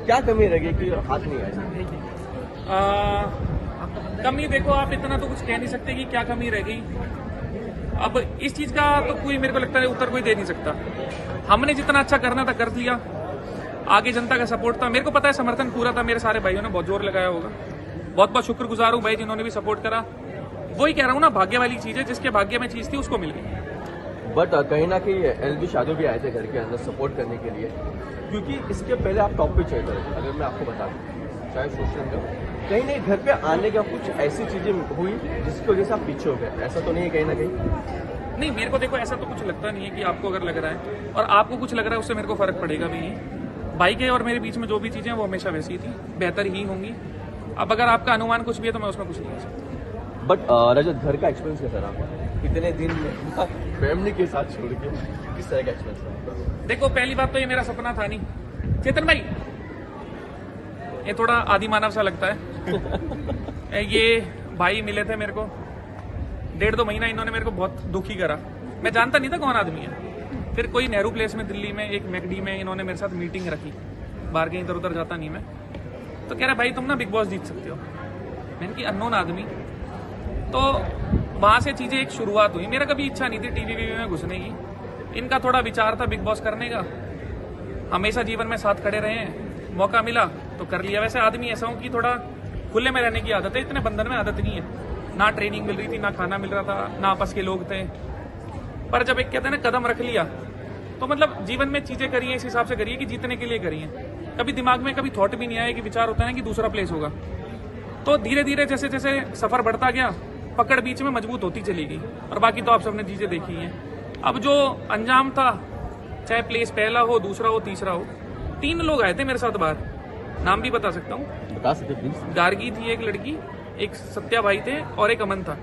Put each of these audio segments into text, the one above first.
क्या कमी रहेगी कि हाथ नहीं आए? कमी देखो, आप इतना तो कुछ कह नहीं सकते कि क्या कमी रह गई। अब इस चीज का तो कोई, मेरे को लगता है, उत्तर कोई दे नहीं सकता। हमने जितना अच्छा करना था कर लिया, आगे जनता का सपोर्ट था, मेरे को पता है समर्थन पूरा था, मेरे सारे भाइयों ने बहुत जोर लगाया होगा। बहुत बहुत शुक्रगुजार हूँ भाई जिन्होंने भी सपोर्ट करा। वही कह रहा हूँ ना, भाग्य वाली चीज है, जिसके भाग्य में चीज थी उसको मिल गई। बट कहीं ना कहीं एलबी शादू भी आए थे घर के अंदर सपोर्ट करने के लिए, क्योंकि इसके पहले आप टॉप पे चल रहे थे। अगर मैं आपको बता दूं, चाहे सोशल मीडिया, कहीं नहीं घर पे आने का कुछ ऐसी चीजें हुई जिसकी वजह से आप पीछे हो गए, ऐसा तो नहीं है कहीं ना कहीं? नहीं, मेरे को देखो ऐसा तो कुछ लगता नहीं है कि आपको अगर लग रहा है और आपको कुछ लग रहा है उससे मेरे को फर्क पड़ेगा भी नहीं। भाई के और मेरे बीच में जो भी चीजें हैं वो हमेशा वैसी ही थी, बेहतर ही होंगी। अब अगर आपका अनुमान कुछ भी है तो मैं उसमें कुछ नहीं कह सकता। बट रजत, घर का एक्सपीरियंस कैसा रहा? कितने दिन फैमिली के साथ छोड़ के किस तरह का एक्सपीरियंस रहा? देखो, पहली बात तो ये मेरा सपना था नहीं। चेतन भाई, ये थोड़ा आदि मानव सा लगता है। ये भाई मिले थे मेरे को, 1.5-2 महीना इन्होंने मेरे को बहुत दुखी करा। मैं जानता नहीं था कौन आदमी है। फिर कोई नेहरू प्लेस में दिल्ली में एक मैकडी में इन्होंने मेरे साथ मीटिंग रखी। बाहर कहीं इधर उधर जाता नहीं मैं। तो कह रहा भाई तुम ना बिग बॉस जीत सकते हो। मैंने की अननोन आदमी। तो वहां से चीजें एक शुरुआत हुई। मेरा कभी इच्छा नहीं थी टीवी वीवी में घुसने की। इनका थोड़ा विचार था बिग बॉस करने का। हमेशा जीवन में साथ खड़े रहे हैं, मौका मिला तो कर लिया। वैसे आदमी ऐसा हूं कि थोड़ा खुले में रहने की आदत है, इतने बंधन में आदत नहीं है। ना ट्रेनिंग मिल रही थी, ना खाना मिल रहा था, ना आपस के लोग थे। पर जब एक कहते हैं ना कदम रख लिया, तो मतलब जीवन में चीजें करी है इस हिसाब से करिए कि जीतने के लिए करी है। कभी दिमाग में कभी थॉट भी नहीं आया कि विचार होता है ना कि दूसरा प्लेस होगा। तो धीरे धीरे जैसे जैसे सफर बढ़ता गया, पकड़ बीच में मजबूत होती चली गई। और बाकी तो आप सबने चीजें देखी हैं। अब जो अंजाम था, चाहे प्लेस पहला हो, दूसरा हो, तीसरा हो, 3 लोग आए थे मेरे साथ बाहर। नाम भी बता सकता हूँ। बता सकते प्लीज? गार्गी थी एक लड़की, एक सत्या भाई थे और एक अमन था।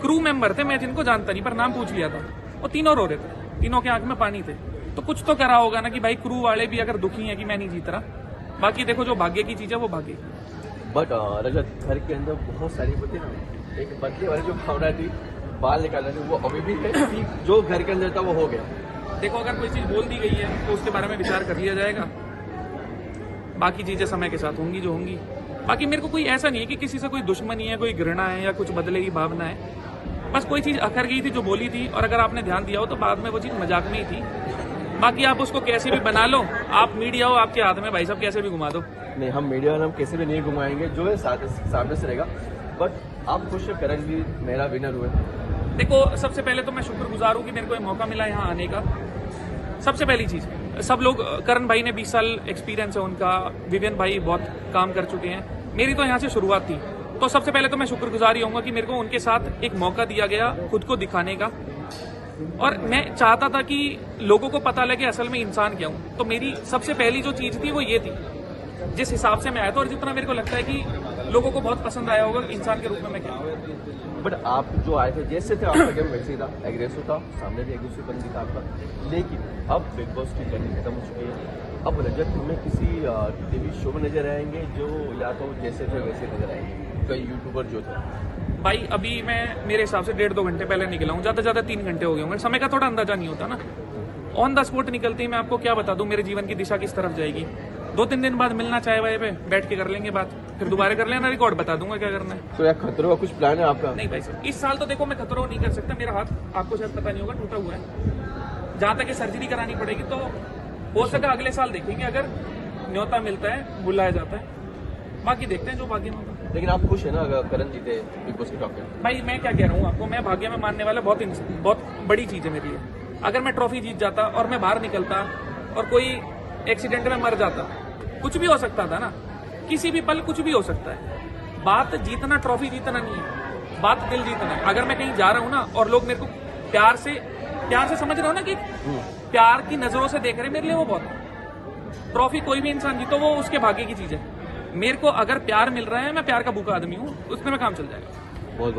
क्रू मेंबर थे, मैं जिनको जानता नहीं पर नाम पूछ लिया था। वो तीनों रो रहे थे, तीनों के आंख में पानी थे। तो कुछ तो करा होगा ना कि भाई क्रू वाले भी अगर दुखी हैं कि मैं नहीं जीत रहा। बाकी देखो, जो भाग्य की चीज है वो भाग्य की। बट रजत, घर के अंदर बहुत सारी होती ना, एक बदले वाली जो भावना थी, बाल निकालना थी, वो अभी भी है कि जो घर के अंदर था वो हो गया? देखो, अगर कोई चीज बोल दी गई है तो उसके बारे में विचार कर लिया जाएगा। बाकी चीजें समय के साथ होंगी जो होंगी। बाकी मेरे को कोई ऐसा नहीं है कि किसी से कोई दुश्मनी है, कोई घृणा है या कुछ बदले की भावना है। बस कोई चीज अखर गई थी जो बोली थी, और अगर आपने ध्यान दिया हो तो बाद में वो चीज मजाक में ही थी। बाकी आप उसको कैसे भी बना लो, आप मीडिया हो, आपके हाथ में भाई साहब, कैसे भी घुमा दो। नहीं, हम मीडिया हम कैसे भी नहीं घुमाएंगे, जो है सामने से रहेगा। बट आप खुश करण भी मेरा विनर हुए? देखो, सबसे पहले तो मैं शुक्रगुजार हूँ कि मेरे को ये मौका मिला यहाँ आने का। सबसे पहली चीज, सब लोग, करण भाई ने 20 साल एक्सपीरियंस है उनका, विवेन भाई बहुत काम कर चुके हैं, मेरी तो यहाँ से शुरुआत थी। तो सबसे पहले तो मैं शुक्रगुजार ही होऊंगा कि मेरे को उनके साथ एक मौका दिया गया खुद को दिखाने का। और मैं चाहता था कि लोगों को पता लगे असल में इंसान क्या हूँ। तो मेरी सबसे पहली जो चीज थी वो ये थी, जिस हिसाब से मैं आया था और जितना मेरे को लगता है कि लोगों को बहुत पसंद आया होगा इंसान के रूप में मैं क्या हूँ। बट आप जो आए थे, जैसे थे आपका गेम वैसे ही था, एग्रेसिव था, सामने भी एग्रेसिव बंदी था आपका। लेकिन अब बिग बॉस की जर्नी खत्म हो चुकी है। अब रजत में किसी टीवी शो में नजर आएंगे जो या तो जैसे थे वैसे नजर आएंगे? कई यूट्यूबर जो थे भाई, अभी मैं मेरे हिसाब से 1.5-2 घंटे पहले निकला हूँ, ज्यादा से ज्यादा 3 घंटे हो गए होंगे। समय का थोड़ा अंदाजा नहीं होता ना। ऑन द स्पॉट निकलते ही मैं आपको क्या बता दूं मेरे जीवन की दिशा किस तरफ जाएगी। 2-3 दिन बाद मिलना चाहे भाई पे बैठ के कर लेंगे बात, फिर दोबारा कर लेना, रिकॉर्ड बता दूंगा क्या करना है। तो यार खतरों का कुछ प्लान है आपका? नहीं भाई साहब, इस साल तो देखो मैं खतरों नहीं कर सकता। मेरा हाथ आपको शायद पता नहीं होगा, टूटा हुआ है। जहां तक सर्जरी करानी पड़ेगी तो हो सका अगले साल देखेंगे, अगर न्योता मिलता है, बुलाया जाता है। बाकी देखते हैं जो भाग्य में होगा। लेकिन आप खुश है ना अगर करण जीते बिग बॉस के टॉप में? भाई मैं क्या कह रहा हूँ आपको, मैं भाग्य में मानने वाला बहुत बड़ी चीज है मेरे लिए। अगर मैं ट्रॉफी जीत जाता और मैं बाहर निकलता और कोई एक्सीडेंट में मर जाता, कुछ भी हो सकता था ना, किसी भी पल कुछ भी हो सकता है। बात जीतना, ट्रॉफी जीतना नहीं है, बात दिल जीतना है। अगर मैं कहीं जा रहा हूँ ना और लोग मेरे को प्यार से समझ रहे हो ना, कि प्यार की नजरों से देख रहे, मेरे लिए वो बहुत है। ट्रॉफी कोई भी इंसान जीतो वो उसके भाग्य की चीज है। मेरे को अगर प्यार मिल रहा है, मैं प्यार का भूखा आदमी हूँ, उसमें मैं काम चल जाएगा। बहुत